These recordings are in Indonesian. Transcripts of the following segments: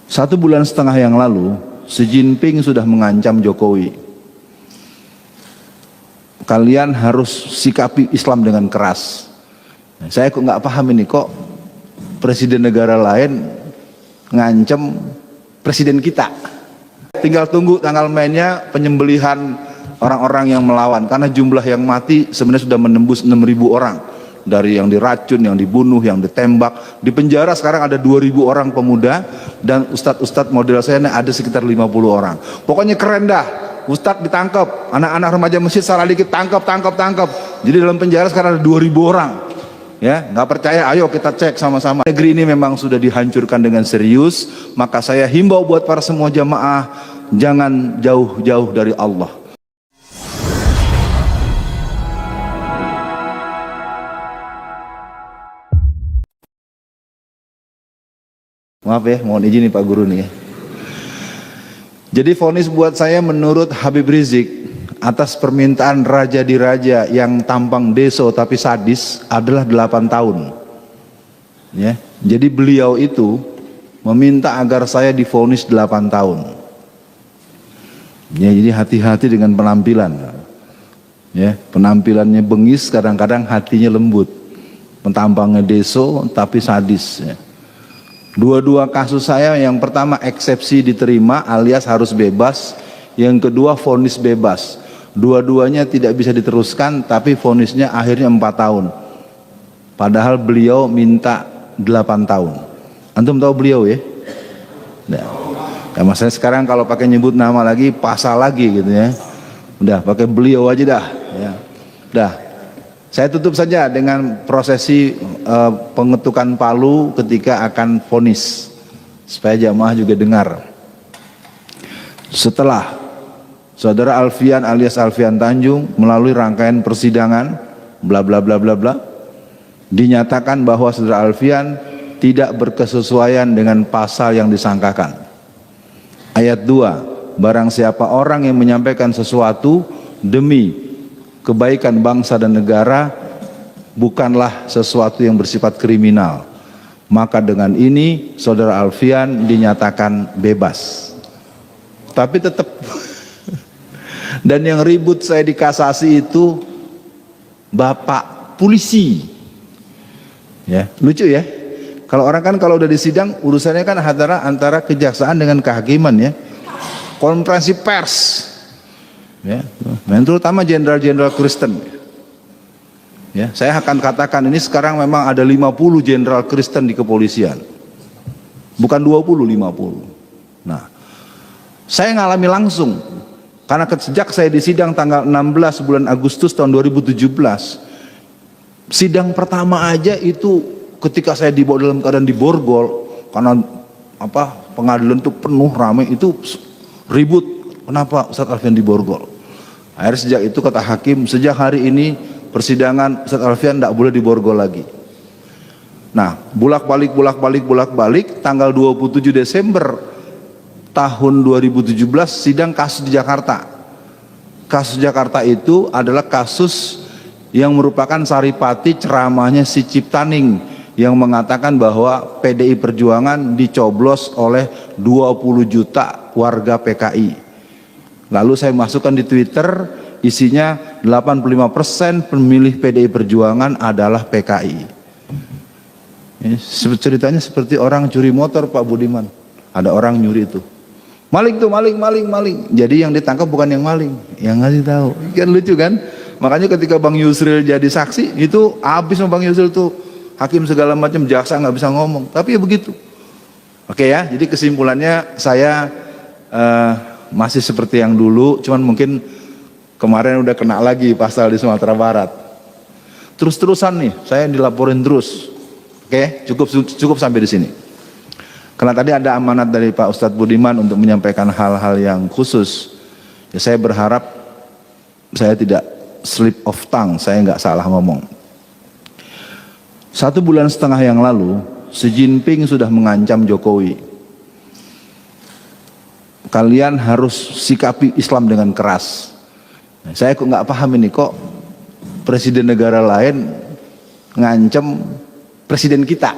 1,5 bulan yang lalu, Xi Jinping sudah mengancam Jokowi. Kalian harus sikapi Islam dengan keras. Saya kok nggak paham ini, kok presiden negara lain ngancam presiden kita. Tinggal tunggu tanggal mainnya penyembelihan orang-orang yang melawan, karena jumlah yang mati sebenarnya sudah menembus 6.000 orang. Dari yang diracun, yang dibunuh, yang ditembak. Di penjara sekarang ada 2.000 orang pemuda, dan ustadz-ustadz model saya ini ada sekitar 50 orang. Pokoknya keren dah. Ustadz ditangkap, anak-anak remaja masjid salah dikit tangkap. Jadi dalam penjara sekarang ada 2.000 orang. Ya, nggak percaya? Ayo kita cek sama-sama. Negeri ini memang sudah dihancurkan dengan serius. Maka saya himbau buat para semua jamaah, jangan jauh-jauh dari Allah. Maaf ya, mohon izin nih Pak Guru nih ya. Jadi vonis buat saya menurut Habib Rizik atas permintaan raja di raja yang tampang deso tapi sadis adalah 8 tahun. Ya, jadi beliau itu meminta agar saya divonis 8 tahun. Ya, jadi hati-hati dengan penampilan. Ya, penampilannya bengis, kadang-kadang hatinya lembut. Tampangnya deso tapi sadis. Ya. Dua-dua kasus saya, yang pertama eksepsi diterima alias harus bebas, yang kedua vonis bebas. Dua-duanya tidak bisa diteruskan, tapi vonisnya akhirnya 4 tahun. Padahal beliau minta 8 tahun. Antum tahu beliau ya? Nah, maksudnya sekarang kalau pakai nyebut nama lagi, pasal lagi gitu ya. Udah pakai beliau aja dah. Ya. Udah. Saya tutup saja dengan prosesi pengetukan palu ketika akan vonis, supaya jamaah juga dengar. Setelah saudara Alfian alias Alfian Tanjung melalui rangkaian persidangan bla bla bla bla bla, dinyatakan bahwa saudara Alfian tidak berkesesuaian dengan pasal yang disangkakan. Ayat 2, barang siapa orang yang menyampaikan sesuatu demi kebaikan bangsa dan negara bukanlah sesuatu yang bersifat kriminal, maka dengan ini saudara Alfian dinyatakan bebas. Tapi tetap dan yang ribut saya di kasasi itu bapak polisi. Ya, lucu ya. Kalau orang kan kalau udah di sidang urusannya kan antara kejaksaan dengan kehakiman ya. Konferensi pers. Ya, dan terutama jenderal-jenderal Kristen. Ya, saya akan katakan ini sekarang memang ada 50 jenderal Kristen di kepolisian. Bukan 20, 50. Nah, saya ngalami langsung karena sejak saya disidang tanggal 16 bulan Agustus tahun 2017. Sidang pertama aja itu ketika saya dibawa dalam keadaan diborgol karena pengadilan itu penuh ramai, itu ribut. Kenapa Ustadz Alfian diborgol? Akhirnya sejak itu kata hakim, sejak hari ini persidangan Ustadz Alfian tidak boleh diborgol lagi. Nah, bolak-balik tanggal 27 Desember tahun 2017 sidang kasus di Jakarta. Kasus Jakarta itu adalah kasus yang merupakan saripati ceramahnya si Ciptaning yang mengatakan bahwa PDI Perjuangan dicoblos oleh 20 juta warga PKI. Lalu saya masukkan di Twitter, isinya 85% pemilih PDI Perjuangan adalah PKI. Ini ceritanya seperti orang curi motor Pak Budiman. Ada orang nyuri itu. Maling tuh, maling. Jadi yang ditangkap bukan yang maling, yang ngasih tahu. Kan lucu kan? Makanya ketika Bang Yusril jadi saksi, itu habis sama Bang Yusril tuh. Hakim segala macam, jaksa nggak bisa ngomong. Tapi ya begitu. Oke ya, jadi kesimpulannya saya masih seperti yang dulu, cuman mungkin kemarin udah kena lagi pasal di Sumatera Barat. Terus-terusan nih, saya dilaporin terus. Oke, cukup sampai di sini. Karena tadi ada amanat dari Pak Ustadz Budiman untuk menyampaikan hal-hal yang khusus. Ya, saya berharap saya tidak slip of tongue, saya nggak salah ngomong. 1,5 bulan yang lalu, Xi Jinping sudah mengancam Jokowi. Kalian harus sikapi Islam dengan keras. Saya kok nggak paham ini, kok presiden negara lain ngancem presiden kita.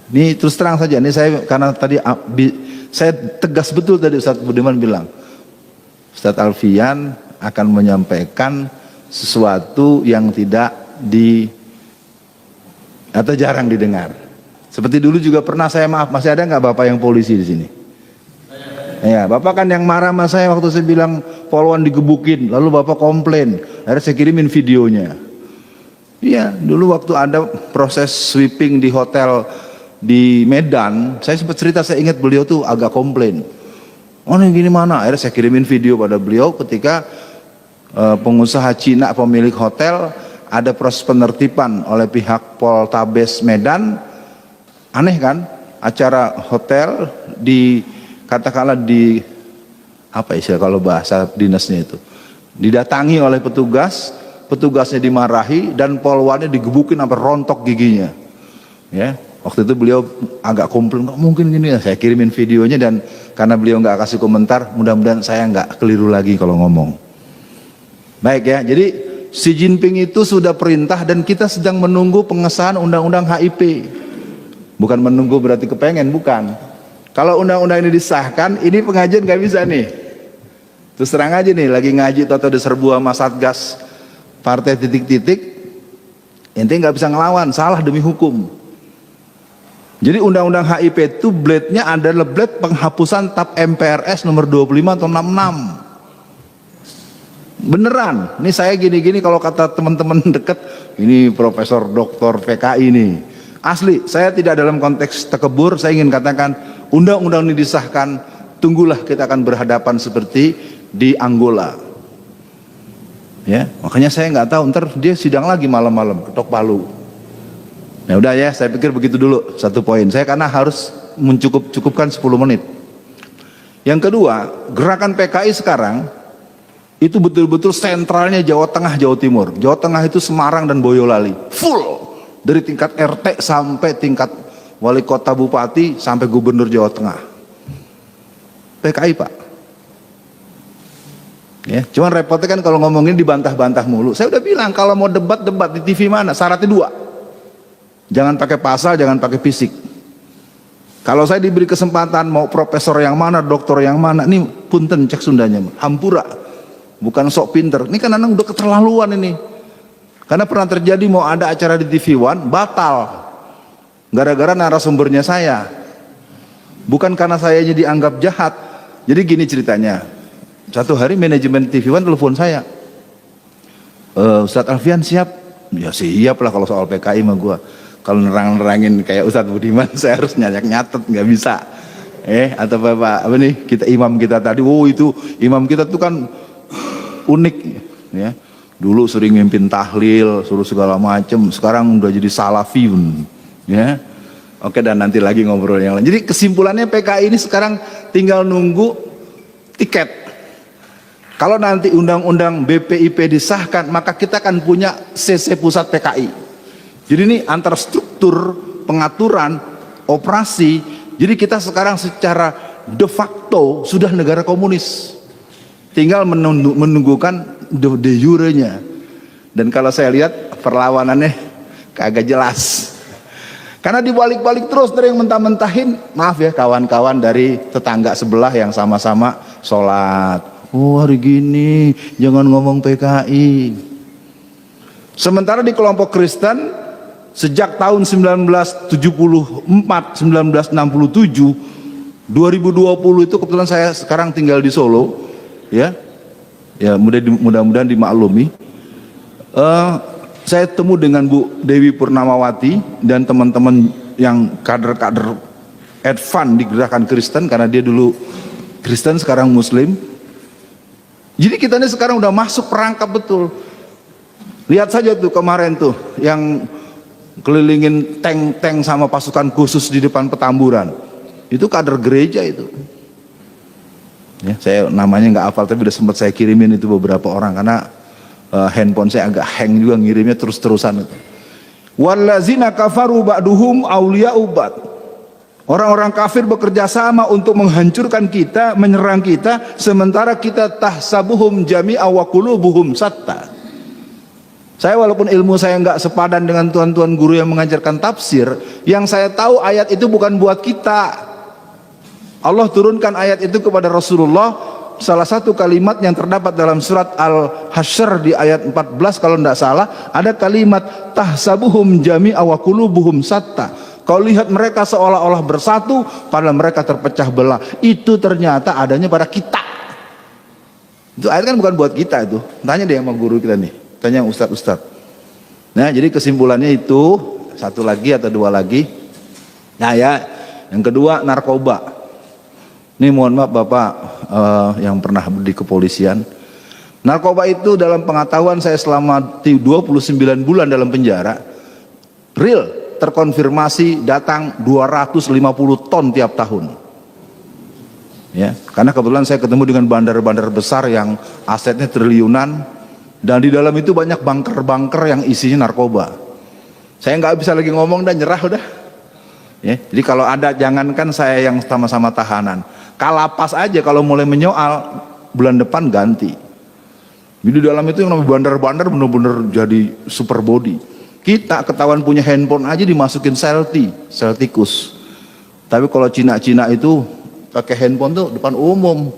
Ini terus terang saja, ini saya karena tadi saya tegas betul tadi Ustadz Budiman bilang, Ustadz Alfian akan menyampaikan sesuatu yang tidak atau jarang didengar. Seperti dulu juga pernah saya, maaf, masih ada nggak Bapak yang polisi di sini? Ya, Bapak kan yang marah sama saya waktu saya bilang polwan digebukin, lalu Bapak komplain, akhirnya saya kirimin videonya. Iya, dulu waktu ada proses sweeping di hotel di Medan, saya sempat cerita, saya ingat beliau tuh agak komplain. Oh ini gini mana? Akhirnya saya kirimin video pada beliau ketika pengusaha Cina pemilik hotel ada proses penertiban oleh pihak Poltabes Medan. Aneh kan? Acara hotel katakanlah di apa istilah kalau bahasa dinasnya itu, didatangi oleh petugas, petugasnya dimarahi dan polwannya digebukin sampai rontok giginya. Ya, waktu itu beliau agak komplain, nggak mungkin gini ya. Saya kirimin videonya dan karena beliau nggak kasih komentar, mudah-mudahan saya nggak keliru lagi kalau ngomong. Baik ya, jadi Xi Jinping itu sudah perintah dan kita sedang menunggu pengesahan undang-undang HIP. Bukan menunggu berarti kepengen, bukan. Kalau undang-undang ini disahkan, ini pengajian nggak bisa nih. Terus terang aja nih, lagi ngaji atau diserbu sama Satgas partai titik-titik, ente nggak bisa ngelawan, salah demi hukum. Jadi undang-undang HIP itu blade-nya adalah blade penghapusan TAP MPRS nomor 25 atau 66. Beneran, ini saya gini-gini kalau kata teman-teman deket, ini Profesor Doktor PKI nih. Asli, saya tidak dalam konteks tekebur, saya ingin katakan undang-undang ini disahkan, tunggulah kita akan berhadapan seperti di Angola. Ya, makanya saya nggak tahu, ntar dia sidang lagi malam-malam, ketok palu. Nah udah ya, saya pikir begitu dulu satu poin. Saya karena harus mencukupkan 10 menit. Yang kedua, gerakan PKI sekarang itu betul-betul sentralnya Jawa Tengah, Jawa Timur. Jawa Tengah itu Semarang dan Boyolali, full. Dari tingkat RT sampai tingkat wali kota, bupati, sampai gubernur Jawa Tengah. PKI Pak. Ya, cuman repotnya kan kalau ngomongin dibantah-bantah mulu. Saya udah bilang kalau mau debat di TV mana, syaratnya 2. Jangan pakai pasal, jangan pakai fisik. Kalau saya diberi kesempatan mau profesor yang mana, doktor yang mana, ini punten cek Sundanya, hampura. Bukan sok pinter. Ini kan anak udah keterlaluan ini. Karena pernah terjadi mau ada acara di TV One, batal. Gara-gara narasumbernya saya. Bukan karena saya dianggap jahat. Jadi gini ceritanya. Satu hari manajemen TV One telepon saya. Ustadz Alfian siap? Ya siap lah kalau soal PKI mah gua. Kalau nerang-nerangin kayak Ustadz Budiman saya harus nyatet, nggak bisa. Atau Bapak apa nih, kita imam kita tadi, itu imam kita tuh kan unik ya. Dulu sering mimpin tahlil, suruh segala macem, sekarang udah jadi salafiyun ya. Oke, dan nanti lagi ngobrol yang lain. Jadi kesimpulannya PKI ini sekarang tinggal nunggu tiket. Kalau nanti undang-undang BPIP disahkan, maka kita akan punya CC pusat PKI. Jadi ini antara struktur, pengaturan, operasi. Jadi kita sekarang secara de facto sudah negara komunis. Tinggal menunggukan de jure-nya. Dan kalau saya lihat perlawanannya kagak jelas. Karena dibalik-balik terus dari yang mentah-mentahin. Maaf ya kawan-kawan dari tetangga sebelah yang sama-sama sholat. Oh hari gini jangan ngomong PKI. Sementara di kelompok Kristen sejak tahun 1974, 1967, 2020 itu kebetulan saya sekarang tinggal di Solo. Ya mudah-mudahan dimaklumi. Saya temu dengan Bu Dewi Purnamawati dan teman-teman yang kader-kader advance di gerakan Kristen, karena dia dulu Kristen sekarang Muslim. Jadi kita ini sekarang udah masuk perangkap betul. Lihat saja tuh kemarin tuh yang kelilingin tank-tank sama pasukan khusus di depan Petamburan, itu kader gereja itu. Ya, saya namanya nggak hafal tapi udah sempat saya kirimin itu beberapa orang karena handphone saya agak hang juga ngirimnya terus-terusan itu. Wallazina kafaru ba'duhum awliya'u ba'd. Orang-orang kafir bekerja sama untuk menghancurkan kita, menyerang kita, sementara kita tahsabuhum jami'a wa qulubuhum satta. Saya walaupun ilmu saya nggak sepadan dengan tuan-tuan guru yang mengajarkan tafsir, yang saya tahu ayat itu bukan buat kita. Allah turunkan ayat itu kepada Rasulullah. Salah satu kalimat yang terdapat dalam surat Al-Hasyr di ayat 14 kalau tidak salah, ada kalimat tahsabuhum jami'a wa qulubuhum satta. Kau lihat mereka seolah-olah bersatu padahal mereka terpecah belah. Itu ternyata adanya pada kita. Itu ayat kan bukan buat kita itu. Tanya deh sama guru kita nih, tanya ustadz. Nah, jadi kesimpulannya itu satu lagi atau dua lagi. Nah ya, yang kedua narkoba. Ini mohon maaf Bapak yang pernah di kepolisian. Narkoba itu dalam pengetahuan saya selama 29 bulan dalam penjara, real terkonfirmasi datang 250 ton tiap tahun. Ya, karena kebetulan saya ketemu dengan bandar-bandar besar yang asetnya triliunan, dan di dalam itu banyak bunker-bunker yang isinya narkoba. Saya nggak bisa lagi ngomong dan nyerah udah. Ya, jadi kalau ada, jangankan saya yang sama-sama tahanan, Kalapas aja kalau mulai menyoal bulan depan ganti. Jadi di dalam itu yang namanya bandar-bandar bener-bener jadi super body. Kita ketahuan punya handphone aja dimasukin sel tikus. Tapi kalau Cina-Cina itu pakai handphone tuh depan umum,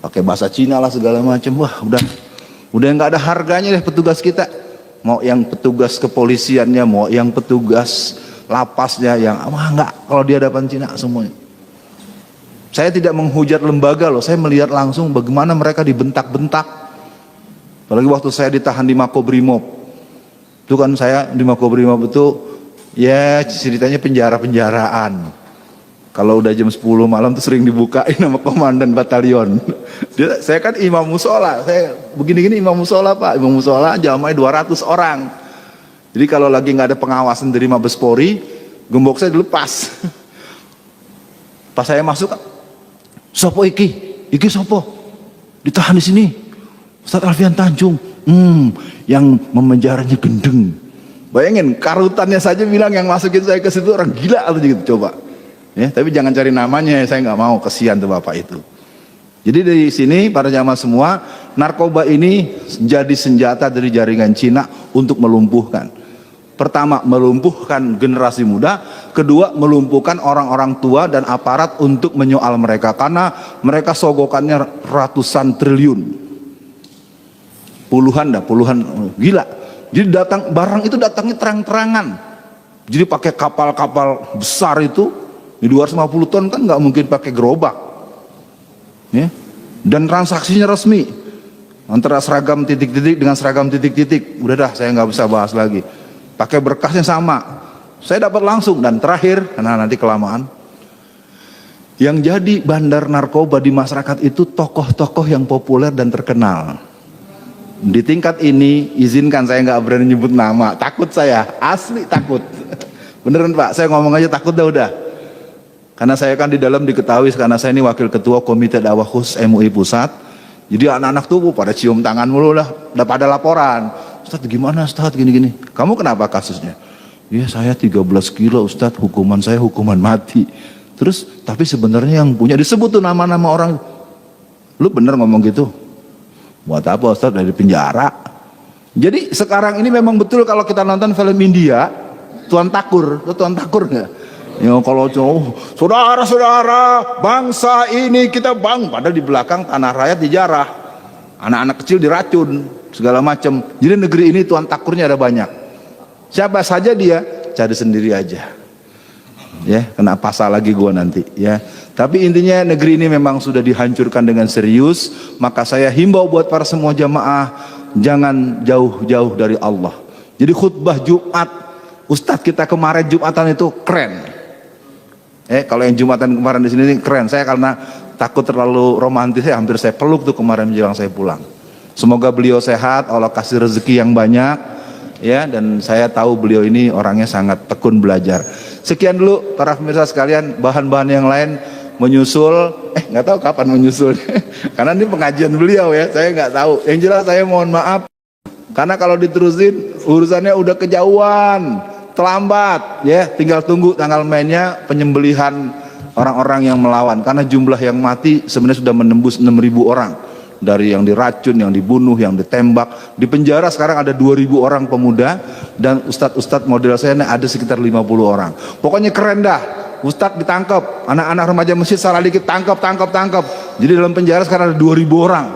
pakai bahasa Cina lah segala macam. Wah udah nggak ada harganya deh petugas kita. Mau yang petugas kepolisiannya, mau yang petugas lapasnya, yang nggak, kalau di hadapan Cina semuanya. Saya tidak menghujat lembaga loh, saya melihat langsung bagaimana mereka dibentak-bentak. Apalagi waktu saya ditahan di Makobrimob, itu kan saya di Makobrimob itu ya ceritanya penjara-penjaraan. Kalau udah jam 10 malam tuh sering dibukain sama komandan batalion. Saya kan imam musola, saya begini-gini imam musola Pak, imam musola jamaah 200 orang. Jadi kalau lagi nggak ada pengawasan dari Mabes Polri, gembok saya dilepas. Pas saya masuk, sopo iki sopo, ditahan di sini, Ustadz Alfian Tanjung, yang memenjaranya gendeng. Bayangin karutannya saja bilang yang masukin saya ke situ orang gila atau gitu, coba. Ya, tapi jangan cari namanya, saya nggak mau, kesian tuh bapak itu. Jadi dari sini para jamaah semua, narkoba ini jadi senjata dari jaringan Cina untuk melumpuhkan. Pertama, melumpuhkan generasi muda. Kedua, melumpuhkan orang-orang tua dan aparat untuk menyoal mereka, karena mereka sogokannya ratusan triliun, puluhan gila. Jadi barang itu datangnya terang-terangan. Jadi pakai kapal-kapal besar itu, di 250 ton kan nggak mungkin pakai gerobak, ya. Dan transaksinya resmi antara seragam titik-titik dengan seragam titik-titik. Udah dah, saya nggak bisa bahas lagi. Pakai berkasnya sama, saya dapat langsung. Dan terakhir, karena nanti kelamaan, yang jadi bandar narkoba di masyarakat itu tokoh-tokoh yang populer dan terkenal. Di tingkat ini, izinkan saya nggak berani nyebut nama, takut saya, asli takut. Beneran Pak, saya ngomong aja takut udah. Karena saya kan di dalam diketahui, karena saya ini wakil ketua Komite Dakwah Khusus MUI Pusat. Jadi anak-anak tuh pada cium tangan mulu lah, udah pada laporan. Ustadz gimana Ustadz gini-gini, kamu kenapa kasusnya? Ya saya 13 kilo Ustadz, hukuman saya hukuman mati. Terus tapi sebenarnya yang punya, disebut tuh nama-nama orang. Lu bener ngomong gitu? Buat apa Ustadz, dari penjara? Jadi sekarang ini memang betul kalau kita nonton film India, Tuan Takur, lu Tuan Takur nggak? Ya kalau saudara-saudara bangsa ini kita padahal di belakang tanah rakyat dijarah, anak-anak kecil diracun segala macam. Jadi negeri ini Tuan Takurnya ada banyak. Siapa saja dia, cari sendiri aja. Ya, kena pasal lagi gua nanti ya. Tapi intinya negeri ini memang sudah dihancurkan dengan serius. Maka saya himbau buat para semua jamaah, jangan jauh-jauh dari Allah. Jadi khutbah Jumat Ustadz kita kemarin Jumatan itu keren. Kalau yang Jumatan kemarin di sini keren. Saya karena takut terlalu romantis, hampir saya peluk tuh kemarin menjelang saya pulang. Semoga beliau sehat, Allah kasih rezeki yang banyak, ya. Dan saya tahu beliau ini orangnya sangat tekun belajar. Sekian dulu para pemirsa sekalian, bahan-bahan yang lain menyusul, nggak tahu kapan menyusul, karena ini pengajian beliau ya, saya nggak tahu. Yang jelas saya mohon maaf, karena kalau diterusin urusannya udah kejauhan, terlambat, ya. Tinggal tunggu tanggal mainnya penyembelihan orang-orang yang melawan, karena jumlah yang mati sebenarnya sudah menembus 6.000 orang. dari yang diracun, yang dibunuh, yang ditembak. Di penjara sekarang ada 2.000 orang pemuda, dan ustadz-ustadz model saya ada sekitar 50 orang. Pokoknya keren dah. Ustadz ditangkap, anak-anak remaja masjid salah dikit tangkap. Jadi dalam penjara sekarang ada 2.000 orang.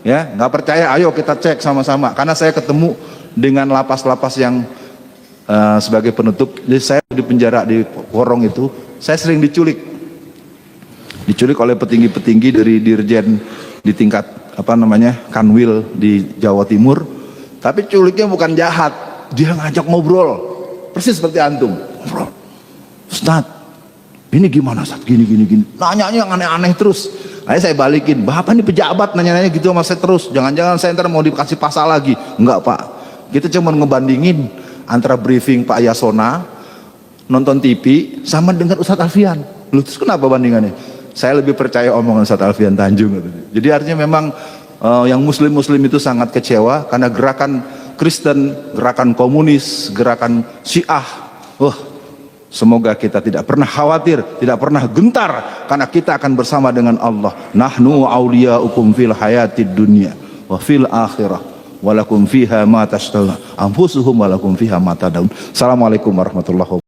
Ya, nggak percaya? Ayo kita cek sama-sama. Karena saya ketemu dengan lapas-lapas yang sebagai penutup. Jadi saya di penjara di Porong itu, saya sering diculik oleh petinggi-petinggi dari dirjen di tingkat Kanwil di Jawa Timur. Tapi culiknya bukan jahat, dia ngajak ngobrol, persis seperti antum. Ngobrol, Ustadz, ini gimana Ustadz, gini, nanya yang aneh-aneh terus. Akhirnya saya balikin, Bapak ini pejabat nanya-nanya gitu sama saya terus, jangan-jangan saya ntar mau dikasih pasal lagi. Enggak Pak, kita cuma ngebandingin antara briefing Pak Yasona, nonton TV, sama dengan Ustadz Alfian. Lu terus kenapa bandingannya? Saya lebih percaya omongan Ustadz Alfian Tanjung. Jadi artinya memang yang muslim itu sangat kecewa karena gerakan Kristen, gerakan komunis, gerakan Syiah. Semoga kita tidak pernah khawatir, tidak pernah gentar, karena kita akan bersama dengan Allah. Nahnu awliyaukum fil hayatid dunya wa fil akhirah walakum fiha ma tashtaha anfusuhum walakum fiha ma tad'un. Assalamualaikum warahmatullahi wabarakatuh.